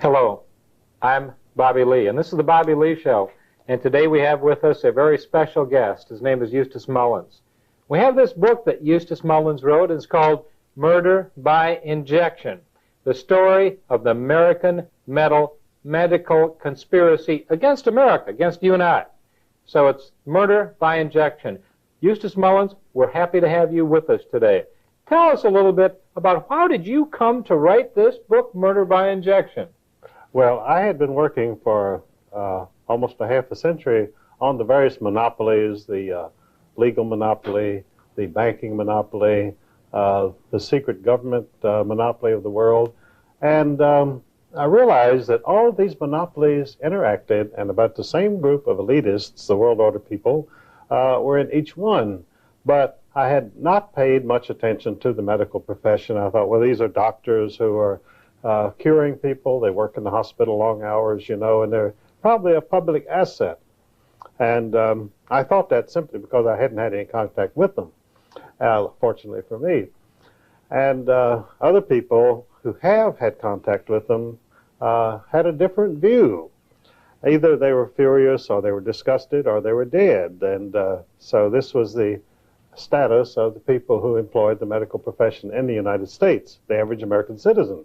Hello, I'm Bobby Lee, and this is the Bobby Lee Show. And today we have with us a very special guest. His name is Eustance Mullins. We have this book that Eustance Mullins wrote, and it's called Murder by Injection, the story of the American medical conspiracy against America, against you and I. So it's Murder by Injection. Eustance Mullins, we're happy to have you with us today. Tell us a little bit about how did you come to write this book, Murder by Injection? Well, I had been working for almost a half a century on the various monopolies, the legal monopoly, the banking monopoly, the secret government monopoly of the world. And I realized that all of these monopolies interacted, and about the same group of elitists, the world order people, were in each one. But I had not paid much attention to the medical profession. I thought, well, these are doctors who are curing people. They work in the hospital long hours, you know, and they're probably a public asset. And I thought that simply because I hadn't had any contact with them, fortunately for me. And other people who have had contact with them had a different view. Either they were furious, or they were disgusted, or they were dead. And so this was the status of the people who employed the medical profession in the United States, the average American citizen.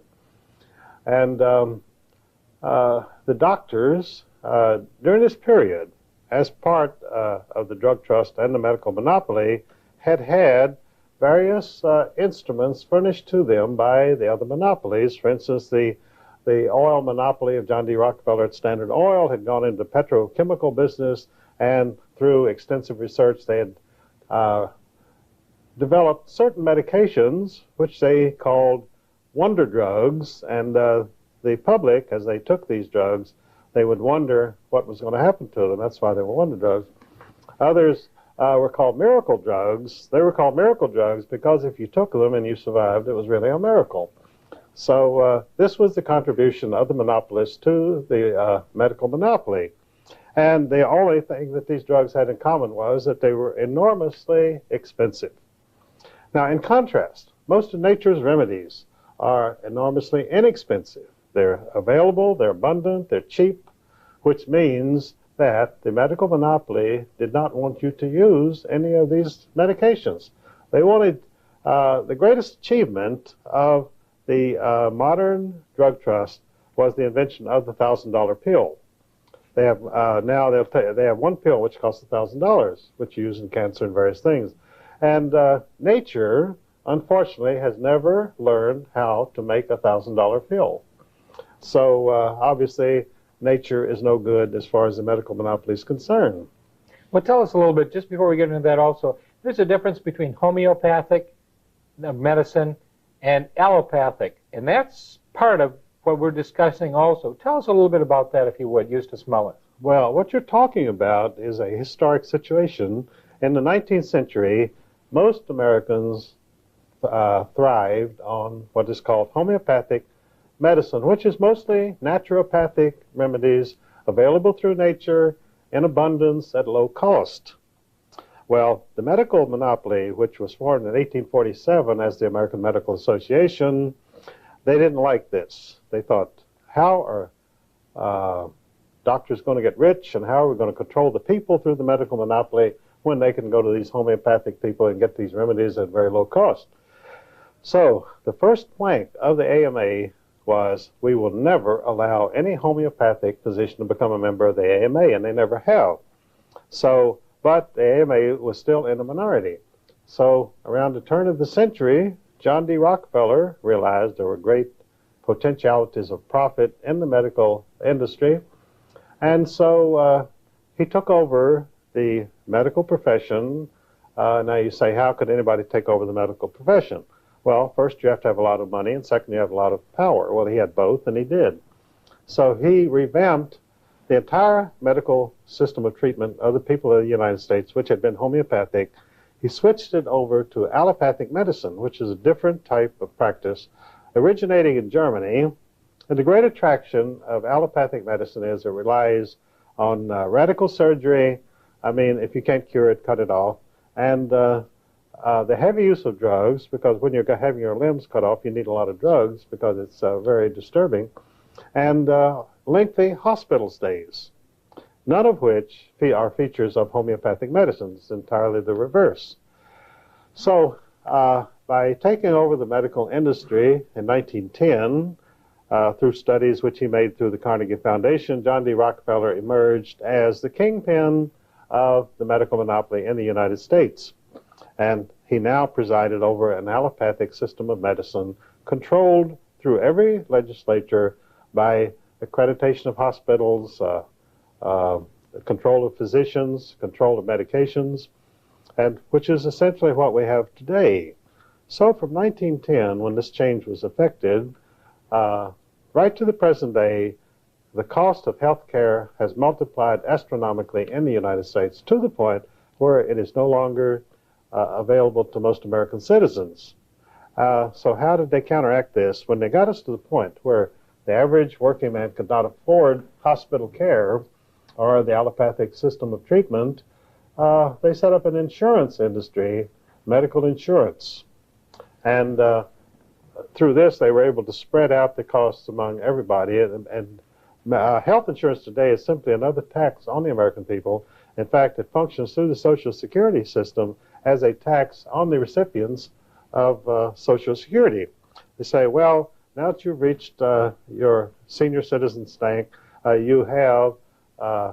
And the doctors, during this period, as part of the drug trust and the medical monopoly, had various instruments furnished to them by the other monopolies. For instance, the oil monopoly of John D. Rockefeller at Standard Oil had gone into the petrochemical business, and through extensive research they had developed certain medications which they called wonder drugs, and the public, as they took these drugs, they would wonder what was going to happen to them. That's why they were wonder drugs. Others were called miracle drugs. They were called miracle drugs because if you took them and you survived, it was really a miracle. So this was the contribution of the monopolists to the medical monopoly. And the only thing that these drugs had in common was that they were enormously expensive. Now, in contrast, most of nature's remedies are enormously inexpensive. They're available, they're abundant, they're cheap, which means that the medical monopoly did not want you to use any of these medications. They wanted the greatest achievement of the modern drug trust was the invention of the $1,000 pill. They have now they have one pill which costs $1,000, which you use in cancer and various things. And nature, unfortunately, has never learned how to make a $1,000 pill. So obviously, nature is no good as far as the medical monopoly is concerned. Well, tell us a little bit, just before we get into that also, there's a difference between homeopathic medicine and allopathic, and that's part of what we're discussing also. Tell us a little bit about that, if you would, Eustance Mullins. Well, what you're talking about is a historic situation. In the 19th century, most Americans thrived on what is called homeopathic medicine, which is mostly naturopathic remedies available through nature in abundance at low cost. Well, the medical monopoly, which was formed in 1847 as the American Medical Association, they didn't like this. They thought, how are doctors going to get rich, and how are we going to control the people through the medical monopoly when they can go to these homeopathic people and get these remedies at very low cost? So the first plank of the AMA was, we will never allow any homeopathic physician to become a member of the AMA, and they never have. So, but the AMA was still in a minority. So around the turn of the century, John D. Rockefeller realized there were great potentialities of profit in the medical industry, and so he took over the medical profession. Now you say, how could anybody take over the medical profession? Well, first you have to have a lot of money, and second you have a lot of power. Well, he had both, and he did. So he revamped the entire medical system of treatment of the people of the United States, which had been homeopathic. He switched it over to allopathic medicine, which is a different type of practice, originating in Germany. And the great attraction of allopathic medicine is it relies on radical surgery. I mean, if you can't cure it, cut it off. And the heavy use of drugs, because when you're having your limbs cut off, you need a lot of drugs because it's very disturbing. and lengthy hospital stays, none of which are features of homeopathic medicine. It's entirely the reverse. So by taking over the medical industry in 1910, through studies which he made through the Carnegie Foundation, John D. Rockefeller emerged as the kingpin of the medical monopoly in the United States. And he now presided over an allopathic system of medicine controlled through every legislature by accreditation of hospitals, control of physicians, control of medications, and which is essentially what we have today. So from 1910, when this change was effected, right to the present day, the cost of health care has multiplied astronomically in the United States to the point where it is no longer available to most American citizens. So how did they counteract this? When they got us to the point where the average working man could not afford hospital care or the allopathic system of treatment, they set up an insurance industry, medical insurance. And through this, they were able to spread out the costs among everybody. And health insurance today is simply another tax on the American people. In fact, it functions through the Social Security system as a tax on the recipients of Social Security. They say, well, now that you've reached your senior citizen stank, you have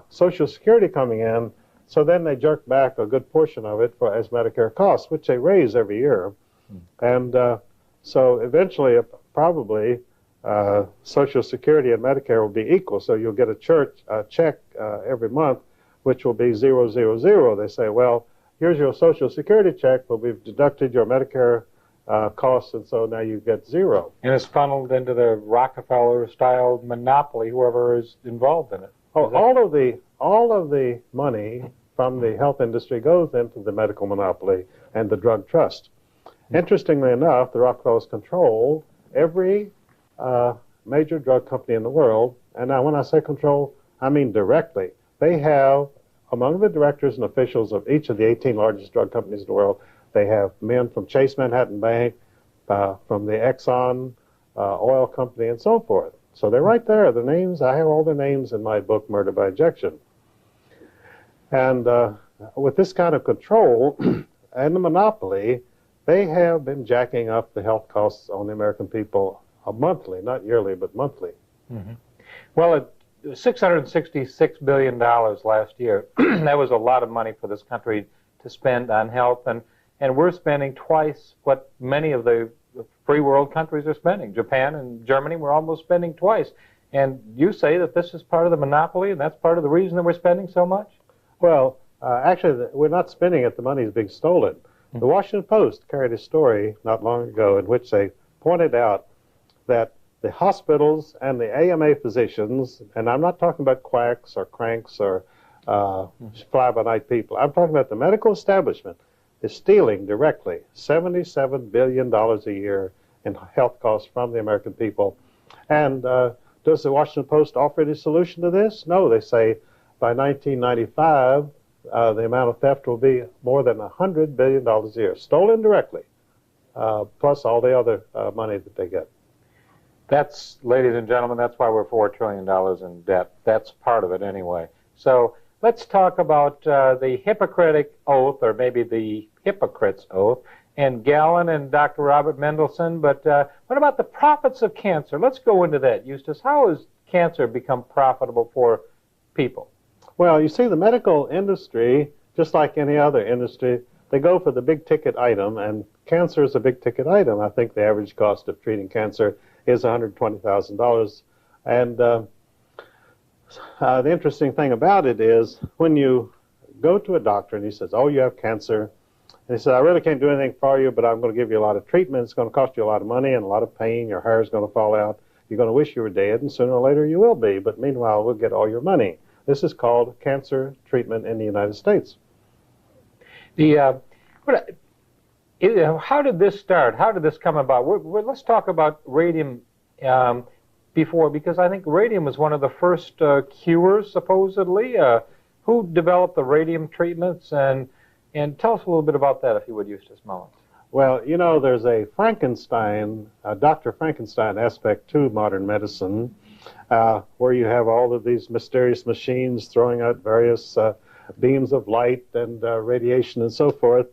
Social Security coming in. So then they jerk back a good portion of it as Medicare costs, which they raise every year. And so eventually, probably, Social Security and Medicare will be equal. So you'll get a check every month, which will be 000. They say, well, here's your Social Security check, but we've deducted your Medicare costs, and so now you get zero. And it's funneled into the Rockefeller-style monopoly, whoever is involved in it. Oh, all of the money from the health industry goes into the medical monopoly and the drug trust. Interestingly enough, the Rockefellers control every major drug company in the world. And now when I say control, I mean directly. They have, among the directors and officials of each of the 18 largest drug companies in the world, they have men from Chase Manhattan Bank, from the Exxon oil company, and so forth. So they're right there. The names, I have all their names in my book, Murder by Injection. And with this kind of control and the monopoly, they have been jacking up the health costs on the American people monthly, not yearly, but monthly. Mm-hmm. Well, $666 billion last year. That was a lot of money for this country to spend on health, and we're spending twice what many of the free world countries are spending. Japan and Germany, we're almost spending twice. And you say that this is part of the monopoly, and that's part of the reason that we're spending so much? Well, actually, we're not spending it. The money is being stolen. The Washington Post carried a story not long ago in which they pointed out that the hospitals and the AMA physicians, and I'm not talking about quacks or cranks or fly-by-night people, I'm talking about the medical establishment, is stealing directly $77 billion a year in health costs from the American people. And does the Washington Post offer any solution to this? No, they say by 1995, the amount of theft will be more than $100 billion a year, stolen directly, plus all the other money that they get. That's, ladies and gentlemen, that's why we're $4 trillion in debt. That's part of it anyway. So let's talk about the Hippocratic Oath, or maybe the Hypocrite's Oath, and Galen and Dr. Robert Mendelsohn. But what about the profits of cancer? Let's go into that, Eustance. How has cancer become profitable for people? Well, you see, the medical industry, just like any other industry, they go for the big-ticket item, and cancer is a big-ticket item. I think the average cost of treating cancer is $120,000. And the interesting thing about it is when you go to a doctor and he says, oh, you have cancer, and he says, I really can't do anything for you, but I'm going to give you a lot of treatment. It's going to cost you a lot of money and a lot of pain. Your hair is going to fall out. You're going to wish you were dead, and sooner or later you will be. But meanwhile, we'll get all your money. This is called cancer treatment in the United States. How did this start? How did this come about? Let's talk about radium before, because I think radium was one of the first cures, supposedly. Who developed the radium treatments? And tell us a little bit about that, if you would, Eustance Mullins. Well, you know, there's a Frankenstein, Dr. Frankenstein aspect to modern medicine. where you have all of these mysterious machines throwing out various beams of light and radiation and so forth.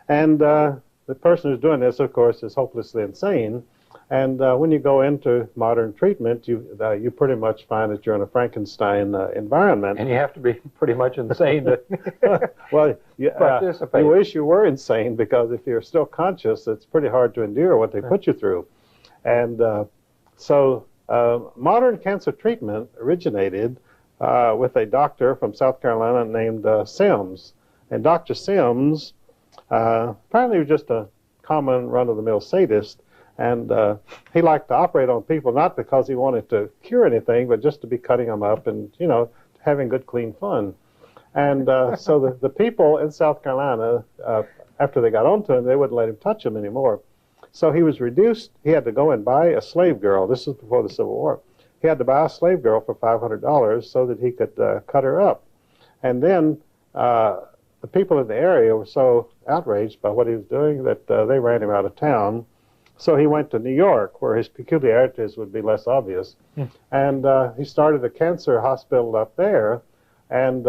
And the person who's doing this, of course, is hopelessly insane. And when you go into modern treatment, you pretty much find that you're in a Frankenstein environment. And you have to be pretty much insane to well, participate. You wish you were insane, because if you're still conscious, it's pretty hard to endure what they put you through. And so modern cancer treatment originated with a doctor from South Carolina named Sims. And Dr. Sims apparently was just a common run-of-the-mill sadist. And he liked to operate on people not because he wanted to cure anything, but just to be cutting them up and, having good, clean fun. And so the people in South Carolina, after they got onto him, they wouldn't let him touch them anymore. So he was reduced. He had to go and buy a slave girl. This is before the Civil War. He had to buy a slave girl for $500 so that he could cut her up. And then the people in the area were so outraged by what he was doing that they ran him out of town. So he went to New York, where his peculiarities would be less obvious. And he started a cancer hospital up there, and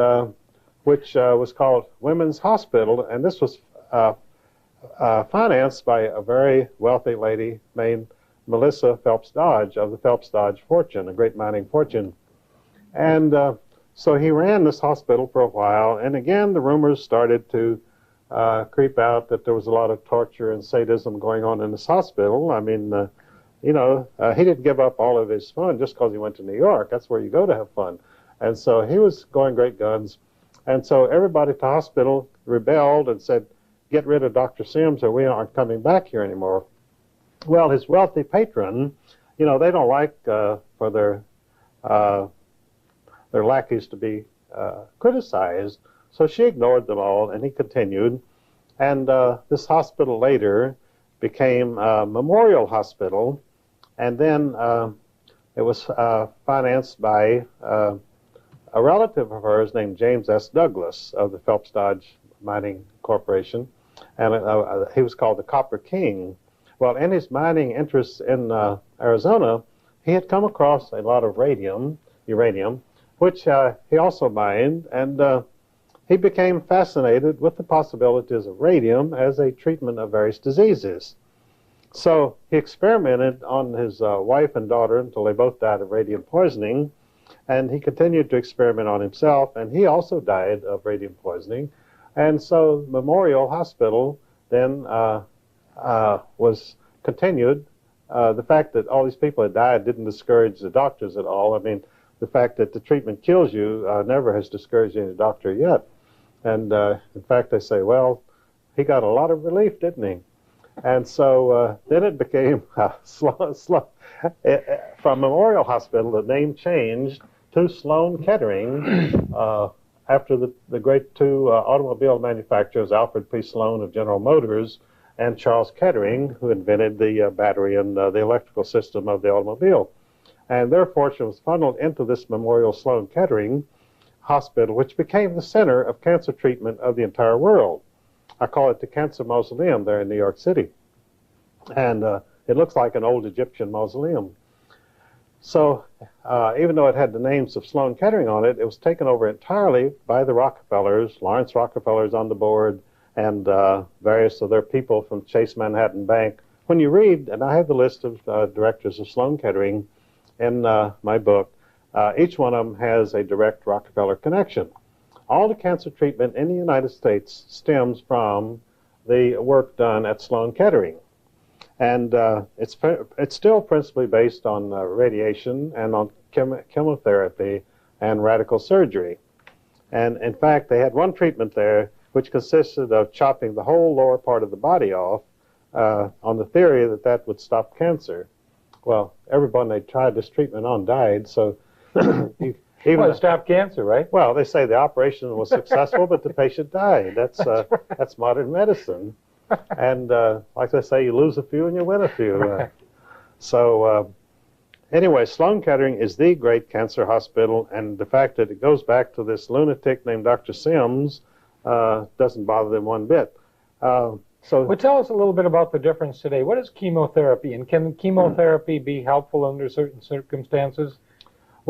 which was called Women's Hospital. And this was financed by a very wealthy lady named Melissa Phelps Dodge of the Phelps Dodge fortune, a great mining fortune. And so he ran this hospital for a while. And again, the rumors started to creep out that there was a lot of torture and sadism going on in this hospital. I mean, he didn't give up all of his fun just because he went to New York. That's where you go to have fun. And so he was going great guns. And so everybody at the hospital rebelled and said, get rid of Dr. Sims or we aren't coming back here anymore. Well, his wealthy patron, they don't like for their lackeys to be criticized. So she ignored them all, and he continued. And this hospital later became a Memorial Hospital, and then it was financed by a relative of hers named James S. Douglas of the Phelps Dodge Mining Corporation, and he was called the Copper King. Well, in his mining interests in Arizona, he had come across a lot of uranium, which he also mined, and he became fascinated with the possibilities of radium as a treatment of various diseases. So he experimented on his wife and daughter until they both died of radium poisoning, and he continued to experiment on himself, and he also died of radium poisoning. And so Memorial Hospital then was continued. The fact that all these people had died didn't discourage the doctors at all. I mean, the fact that the treatment kills you never has discouraged any doctor yet. And in fact, they say, well, he got a lot of relief, didn't he? And so then it became from Memorial Hospital, the name changed to Sloan Kettering after the great two automobile manufacturers, Alfred P. Sloan of General Motors and Charles Kettering, who invented the battery and the electrical system of the automobile. And their fortune was funneled into this Memorial Sloan Kettering Hospital, which became the center of cancer treatment of the entire world. I call it the Cancer Mausoleum there in New York City. And it looks like an old Egyptian mausoleum. So even though it had the names of Sloan Kettering on it, it was taken over entirely by the Rockefellers. Lawrence Rockefeller's on the board, and various of their people from Chase Manhattan Bank. When you read, and I have the list of directors of Sloan Kettering in my book, each one of them has a direct Rockefeller connection. All the cancer treatment in the United States stems from the work done at Sloan Kettering. And it's still principally based on radiation and on chemotherapy and radical surgery. And in fact, they had one treatment there which consisted of chopping the whole lower part of the body off on the theory that that would stop cancer. Well, everyone they tried this treatment on died, so even to stop cancer, right? Well, they say the operation was successful, but the patient died. That's right. That's modern medicine. And like they say, you lose a few and you win a few. So anyway, Sloan Kettering is the great cancer hospital, and the fact that it goes back to this lunatic named Dr. Sims doesn't bother them one bit. Well, tell us a little bit about the difference today. What is chemotherapy, and can chemotherapy be helpful under certain circumstances?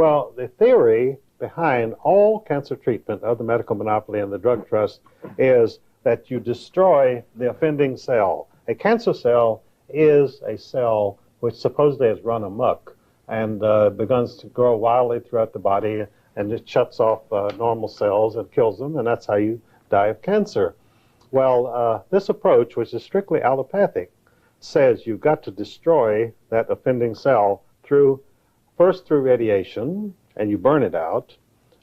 Well, the theory behind all cancer treatment of the medical monopoly and the drug trust is that you destroy the offending cell. A cancer cell is a cell which supposedly has run amok and begins to grow wildly throughout the body, and it shuts off normal cells and kills them, and that's how you die of cancer. Well, this approach, which is strictly allopathic, says you've got to destroy that offending cell first through radiation, and you burn it out,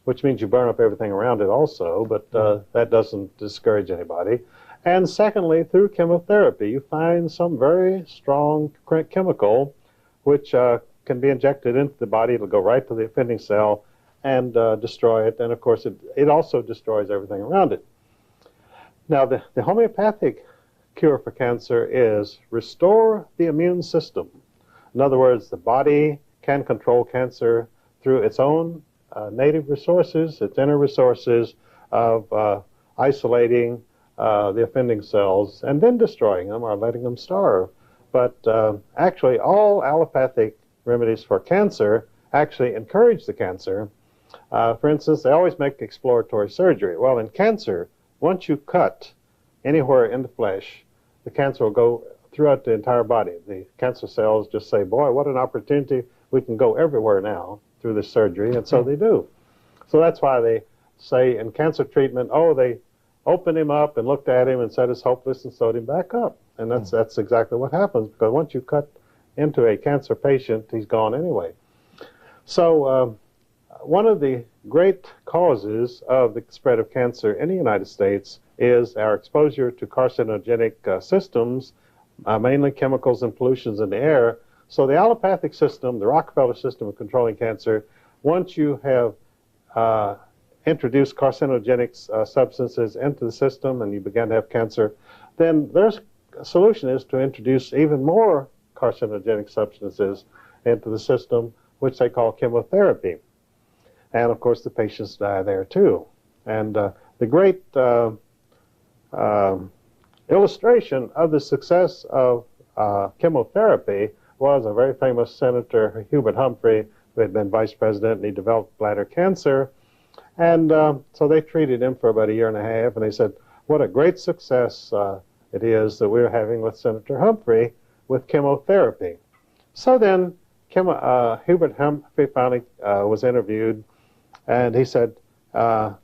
which means you burn up everything around it also, but that doesn't discourage anybody. And secondly, through chemotherapy, you find some very strong chemical which can be injected into the body. It'll go right to the offending cell and destroy it. And of course, it also destroys everything around it. Now, the homeopathic cure for cancer is restore the immune system. In other words, the body can control cancer through its own native resources, its inner resources of isolating the offending cells and then destroying them or letting them starve. But actually, all allopathic remedies for cancer actually encourage the cancer. For instance, they always make exploratory surgery. Well, in cancer, once you cut anywhere in the flesh, the cancer will go throughout the entire body. The cancer cells just say, boy, what an opportunity. We can go everywhere now through this surgery, and so they do. So that's why they say in cancer treatment, oh, they opened him up and looked at him and said it's hopeless and sewed him back up. And that's exactly what happens, because once you cut into a cancer patient, he's gone anyway. So one of the great causes of the spread of cancer in the United States is our exposure to carcinogenic systems, mainly chemicals and pollutions in the air. So the allopathic system, the Rockefeller system of controlling cancer, once you have introduced carcinogenic substances into the system and you begin to have cancer, then their solution is to introduce even more carcinogenic substances into the system, which they call chemotherapy. And of course, the patients die there too. And the great illustration of the success of chemotherapy was a very famous Senator, Hubert Humphrey, who had been vice president, and he developed bladder cancer. And so they treated him for about a year and a half, and they said, what a great success it is that we're having with Senator Humphrey with chemotherapy. So then Hubert Humphrey finally was interviewed, and he said,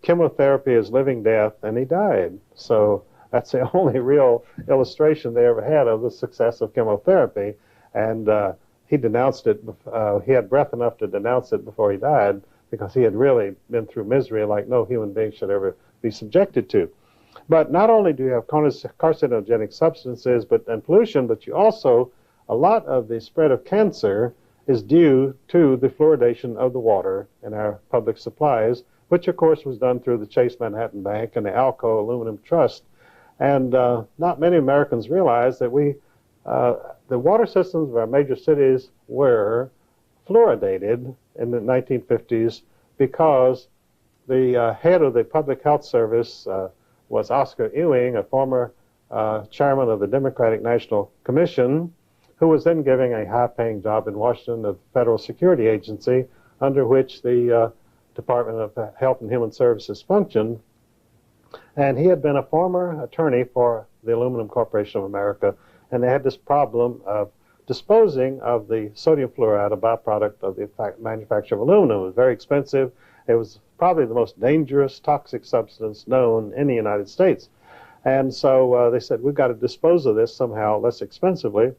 chemotherapy is living death, and he died. So that's the only real illustration they ever had of the success of chemotherapy. And he denounced it. He had breath enough to denounce it before he died, because he had really been through misery like no human being should ever be subjected to. But not only do you have carcinogenic substances and pollution, but you also, a lot of the spread of cancer is due to the fluoridation of the water in our public supplies, which of course was done through the Chase Manhattan Bank and the Alco Aluminum Trust. And not many Americans realize that the water systems of our major cities were fluoridated in the 1950s because the head of the Public Health Service was Oscar Ewing, a former chairman of the Democratic National Commission, who was then giving a high-paying job in Washington, a federal security agency under which the Department of Health and Human Services functioned. And he had been a former attorney for the Aluminum Corporation of America, and they had this problem of disposing of the sodium fluoride, a byproduct of the manufacture of aluminum. It was very expensive. It was probably the most dangerous toxic substance known in the United States. And so they said, we've got to dispose of this somehow less expensively.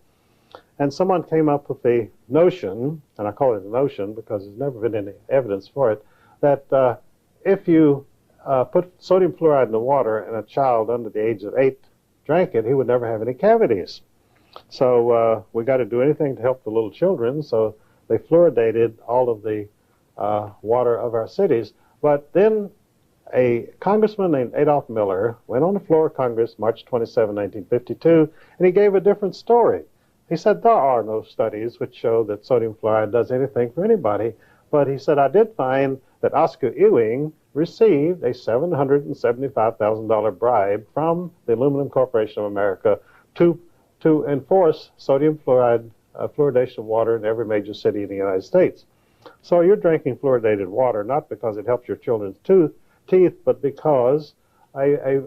And someone came up with the notion, and I call it a notion because there's never been any evidence for it, that if you put sodium fluoride in the water and a child under the age of 8 drank it, he would never have any cavities. So we got to do anything to help the little children, so they fluoridated all of the water of our cities. But then a congressman named Adolph Miller went on the floor of Congress March 27, 1952, and he gave a different story. He said there are no studies which show that sodium fluoride does anything for anybody, but he said I did find that Oscar Ewing received a $775,000 bribe from the Aluminum Corporation of America to enforce sodium fluoride fluoridation of water in every major city in the United States. So you're drinking fluoridated water not because it helps your children's teeth, but because a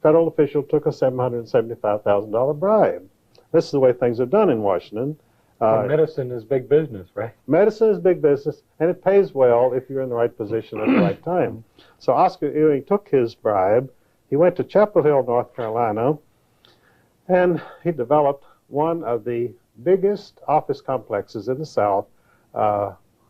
federal official took a $775,000 bribe. This is the way things are done in Washington. Well, medicine is big business, right? Medicine is big business, and it pays well if you're in the right position at the right time. So Oscar Ewing took his bribe. He went to Chapel Hill, North Carolina, and he developed one of the biggest office complexes in the South,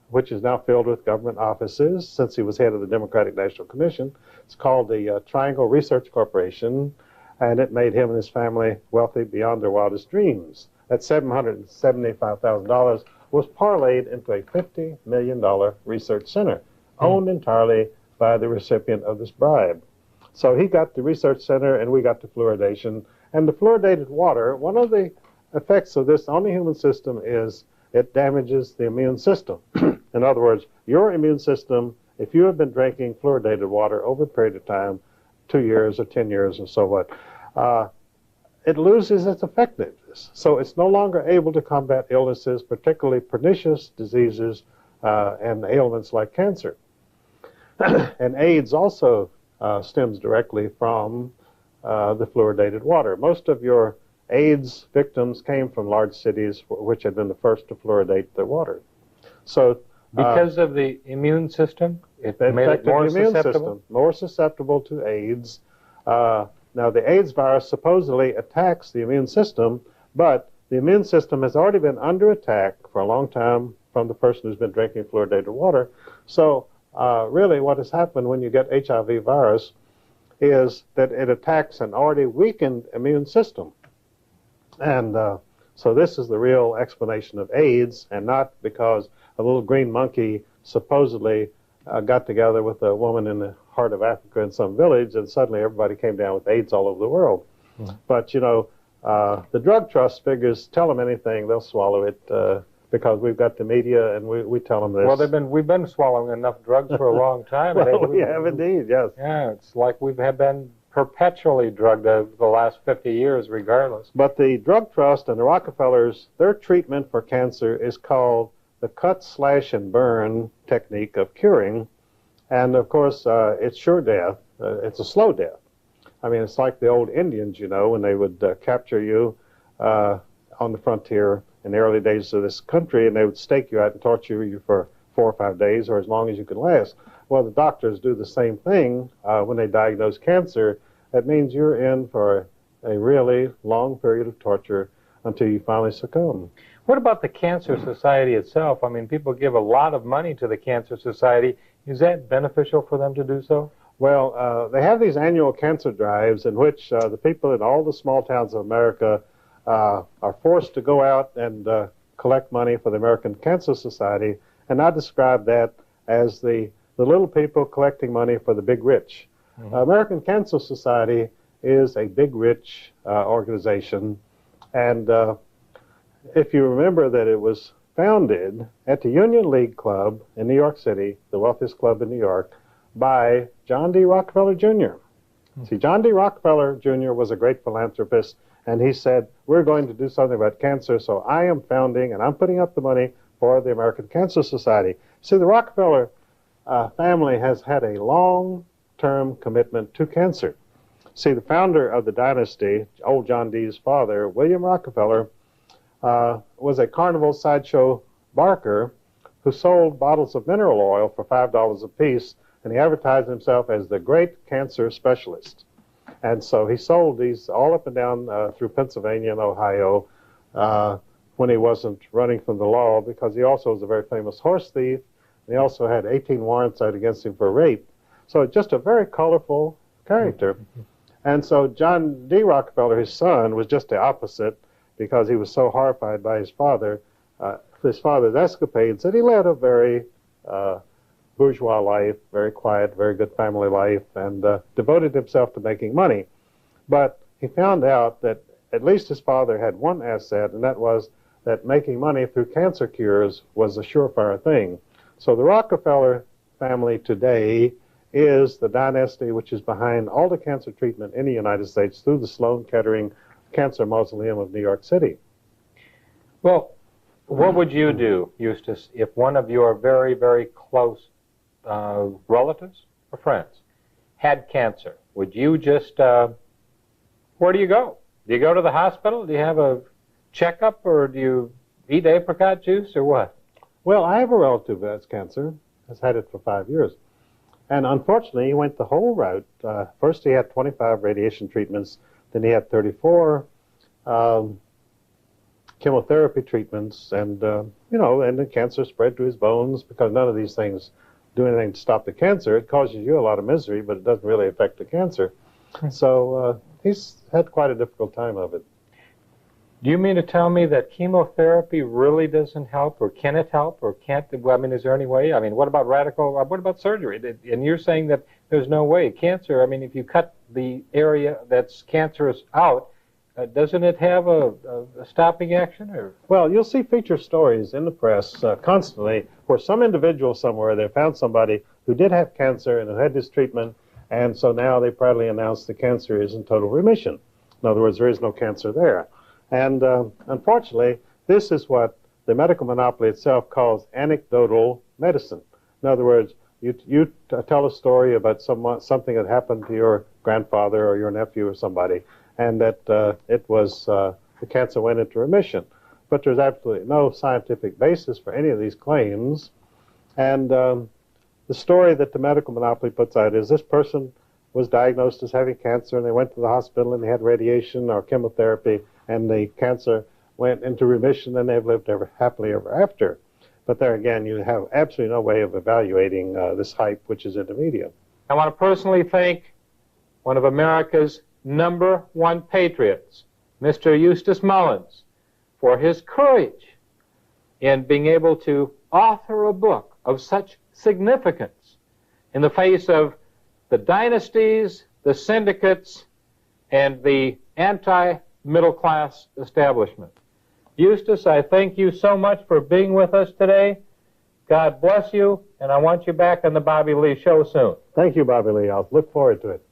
which is now filled with government offices since he was head of the Democratic National Commission. It's called the Triangle Research Corporation, and it made him and his family wealthy beyond their wildest dreams. That $775,000 was parlayed into a $50 million research center, owned entirely by the recipient of this bribe. So he got the research center, and we got the fluoridation. And the fluoridated water, one of the effects of this on the human system is it damages the immune system. In other words, your immune system, if you have been drinking fluoridated water over a period of time, 2 years or 10 years or so what, it loses its effectiveness. So it's no longer able to combat illnesses, particularly pernicious diseases and ailments like cancer. And AIDS also stems directly from the fluoridated water. Most of your AIDS victims came from large cities which had been the first to fluoridate their water. So because of the immune system, it made it more susceptible? More susceptible to AIDS. Now, the AIDS virus supposedly attacks the immune system, but the immune system has already been under attack for a long time from the person who's been drinking fluoridated water. So really what has happened when you get HIV virus is that it attacks an already weakened immune system. And so this is the real explanation of AIDS, and not because a little green monkey supposedly got together with a woman in the heart of Africa in some village, and suddenly everybody came down with AIDS all over the world. But, you know, the drug trust figures, tell them anything, they'll swallow it because we've got the media and we tell them this. Well, we've been swallowing enough drugs for a long time. Well, we have indeed, yes. Yeah, it's like we have been perpetually drugged over the last 50 years regardless. But the drug trust and the Rockefellers, their treatment for cancer is called the cut, slash, and burn technique of curing. And, of course, it's sure death. It's a slow death. I mean, it's like the old Indians, you know, when they would capture you on the frontier in the early days of this country, and they would stake you out and torture you for 4 or 5 days or as long as you could last. Well, the doctors do the same thing when they diagnose cancer. That means you're in for a really long period of torture until you finally succumb. What about the Cancer Society itself? I mean, people give a lot of money to the Cancer Society. Is that beneficial for them to do so? Well, they have these annual cancer drives in which the people in all the small towns of America are forced to go out and collect money for the American Cancer Society, and I describe that as the little people collecting money for the big rich. American Cancer Society is a big rich organization, and if you remember that it was founded at the Union League Club in New York City, the wealthiest club in New York, by John D. Rockefeller Jr. See, John D. Rockefeller Jr. was a great philanthropist, and he said, we're going to do something about cancer, so I am founding and I'm putting up the money for the American Cancer Society. See, the Rockefeller family has had a long-term commitment to cancer. See, the founder of the dynasty, old John D.'s father, William Rockefeller, was a carnival sideshow barker who sold bottles of mineral oil for $5 a piece, and he advertised himself as the great cancer specialist. And so he sold these all up and down through Pennsylvania and Ohio when he wasn't running from the law, because he also was a very famous horse thief, and he also had 18 warrants out against him for rape. So just a very colorful character. And so John D. Rockefeller, his son, was just the opposite, because he was so horrified by his father's escapades that he led a very bourgeois life, very quiet, very good family life, and devoted himself to making money. But he found out that at least his father had one asset, and that was that making money through cancer cures was a surefire thing. So the Rockefeller family today is the dynasty which is behind all the cancer treatment in the United States through the Sloan Kettering Cancer Mausoleum of New York City. Well, What would you do, Eustance, if one of your very, very close relatives or friends had cancer? Would you just, where do you go? Do you go to the hospital? Do you have a checkup, or do you eat apricot juice, or what? Well, I have a relative who has cancer, has had it for 5 years. And unfortunately, he went the whole route. First, he had 25 radiation treatments. Then he had 34 chemotherapy treatments. And, and the cancer spread to his bones, because none of these things do anything to stop the cancer. It causes you a lot of misery, but it doesn't really affect the cancer. So he's had quite a difficult time of it. Do you mean to tell me that chemotherapy really doesn't help, or can it help, or can't? I mean, is there any way? I mean, what about surgery? And you're saying that there's no way. Cancer, I mean, if you cut the area that's cancerous out, doesn't it have a stopping action? Or? Well, you'll see feature stories in the press constantly where some individual somewhere, they found somebody who did have cancer and who had this treatment, and so now they proudly announce the cancer is in total remission. In other words, there is no cancer there. And unfortunately, this is what the medical monopoly itself calls anecdotal medicine. In other words, you tell a story about something that happened to your grandfather or your nephew or somebody, and that the cancer went into remission. But there's absolutely no scientific basis for any of these claims. And the story that the medical monopoly puts out is this person was diagnosed as having cancer, and they went to the hospital and they had radiation or chemotherapy, and the cancer went into remission, and they've lived happily ever after. But there again, you have absolutely no way of evaluating this hype which is in the media. I want to personally thank one of America's #1 patriots, Mr. Eustance Mullins, for his courage in being able to author a book of such significance in the face of the dynasties, the syndicates, and the anti-middle class establishment. Eustance, I thank you so much for being with us today. God bless you, and I want you back on the Bobby Lee Show soon. Thank you, Bobby Lee. I'll look forward to it.